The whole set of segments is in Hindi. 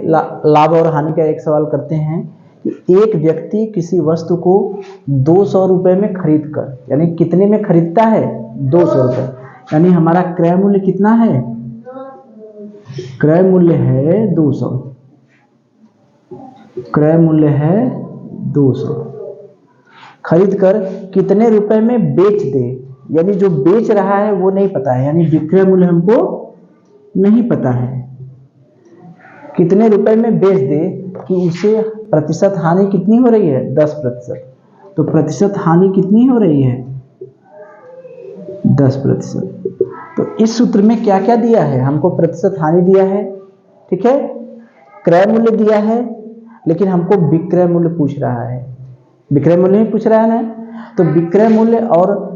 लाभ और हानि का एक सवाल करते हैं कि एक व्यक्ति किसी वस्तु को 200 रुपए में खरीद कर, यानी कितने में खरीदता है? 200 रुपए, यानी हमारा क्रय मूल्य कितना है? क्रय मूल्य है 200। क्रय मूल्य है 200। खरीद कर कितने रुपए में बेच दे, यानी जो बेच रहा है वो नहीं पता है, यानी विक्रय मूल्य हमको नहीं पता है। कितने रुपए में बेच दे कि उसे प्रतिशत हानि कितनी हो रही है? 10%। तो प्रतिशत हानि कितनी हो रही है? 10%। तो इस सूत्र में क्या क्या दिया है? हमको प्रतिशत हानि दिया है, ठीक है, क्रय मूल्य दिया है, लेकिन हमको विक्रय मूल्य पूछ रहा है। विक्रय मूल्य ही पूछ रहा है ना, तो विक्रय मूल्य और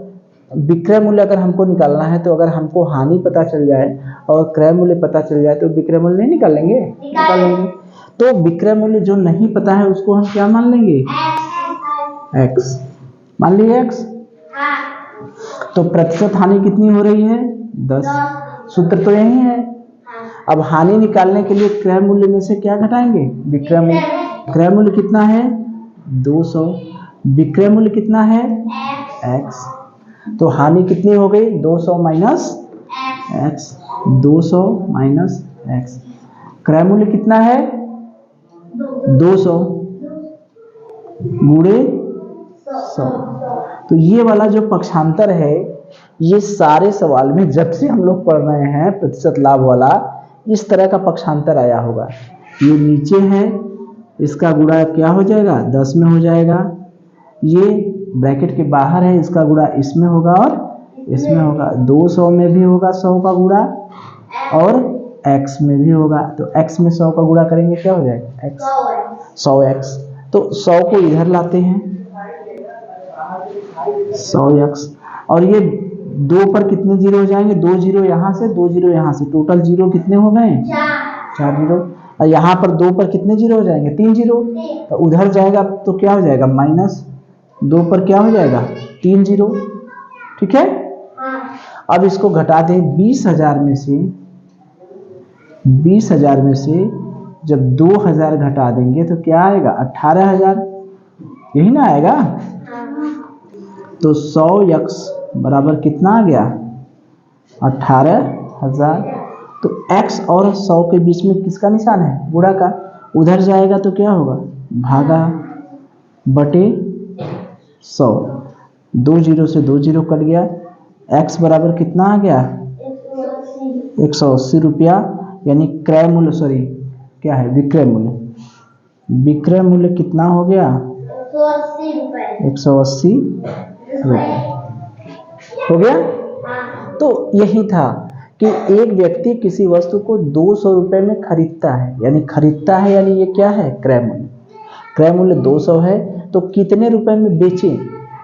विक्रय मूल्य अगर हमको निकालना है तो अगर हमको हानि पता चल जाए और क्रय मूल्य पता चल जाए तो विक्रय मूल्य नहीं निकाल लेंगे? निकाल लेंगे। तो विक्रय मूल्य जो नहीं पता है उसको हम क्या मान लेंगे? x मान लिए x। तो प्रतिशत हानि कितनी हो रही है? 10। सूत्र तो यही है। अब हानि निकालने के लिए क्रय मूल्य में से क्या घटाएंगे? विक्रय मूल्य। क्रय मूल्य कितना है? 200। विक्रय मूल्य कितना है? x। तो हानि कितनी हो गई? 200 माइनस x। 200 minus x। क्रय मूल्य कितना है? 200 गुणे 100। तो ये वाला जो पक्षांतर है, ये सारे सवाल में जब से हम लोग पढ़ रहे हैं प्रतिशत लाभ वाला, इस तरह का पक्षांतर आया होगा। ये नीचे है, इसका गुणा क्या हो जाएगा? 10 में हो जाएगा। ये ब्रैकेट के बाहर है, इसका गुणा इसमें होगा और इसमें होगा। 200 में भी होगा 100 का गुणा और x में भी होगा। तो x में 100 का गुणा करेंगे क्या हो जाएगा? x 100x। तो 100 को इधर लाते हैं, 100x, और ये 2 पर कितने जीरो हो जाएंगे? 2 जीरो यहाँ से, 2 जीरो यहाँ से, टोटल जीरो कितने हो गए? 4 जीरो। और यहाँ पर 2 पर कितने जीरो हो जाएंगे? 3 जीरो। तो उधर जाएगा तो क्या हो जाएगा? माइनस 2 पर क्या हो जाएगा? 3 जीरो, ठीक है। अब इसको घटा दें 20,000 में से। 20,000 में से जब 2,000 घटा देंगे तो क्या आएगा? 18,000, यही ना आएगा। तो 100x बराबर कितना आ गया? 18,000। तो x और 100 के बीच में किसका निशान है? गुणा का। उधर जाएगा तो क्या होगा? भागा बटे 100। 2 जीरो से 2 जीरो कट गया। x बराबर कितना आ गया? 180 रुपया, यानी क्रय मूल्य, सॉरी क्या है? विक्रय मूल्य। विक्रय मूल्य कितना हो गया? 180 रुपये हो गया। तो यही था कि एक व्यक्ति किसी वस्तु को 200 रुपये में खरीदता है, यानी खरीदता है, यानी ये क्या है? क्रय मूल्य। क्रय मूल्य 200 है, तो कितने रुपए में बेचे,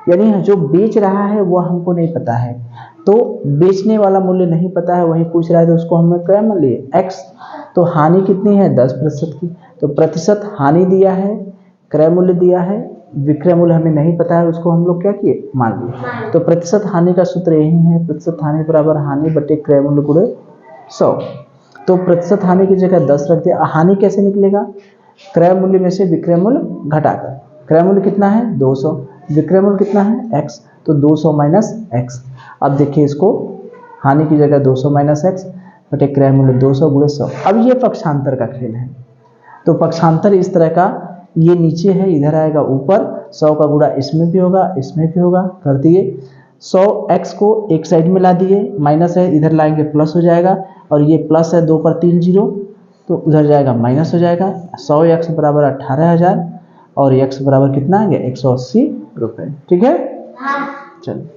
यानी जो बेच रहा है वो हमको नहीं पता है, तो बेचने वाला मूल्य नहीं पता है, वही पूछ रहा है, तो उसको हमने क्रय मूल्य x। तो हानि कितनी है? 10% की। तो प्रतिशत हानि दिया है, क्रय मूल्य दिया है, विक्रय मूल्य हमें नहीं पता है, उसको हम लोग क्या किए? मान लिए। तो प्रतिशत हानि का सूत्र यही है, प्रतिशत हानि बराबर हानि बटे क्रय मूल्य गुणे 100। तो प्रतिशत हानि की जगह 10 रख दिया। हानि कैसे निकलेगा? क्रय मूल्य में से विक्रय मूल्य घटाकर। क्रय मूल्य कितना है? 200। विक्रय मूल्य कितना है? x। तो 200 माइनस x। अब देखिए इसको, हानि की जगह 200 माइनस x बटे क्रय मूल्य 200 गुणे 100। अब ये पक्षांतर का खेल है। तो पक्षांतर इस तरह का, ये नीचे है, इधर आएगा ऊपर। 100 का गुणा इसमें भी होगा, इसमें भी होगा, कर दिए। 100x को एक साइड में ला दिए, माइनस है, इधर लाएंगे प्लस हो जाएगा, और ये प्लस है, 2 पर 3 जीरो, तो उधर जाएगा माइनस हो जाएगा। 100x बराबर 18,000 और x बराबर कितना आ गया? 180 रुपये, ठीक है। चलिए।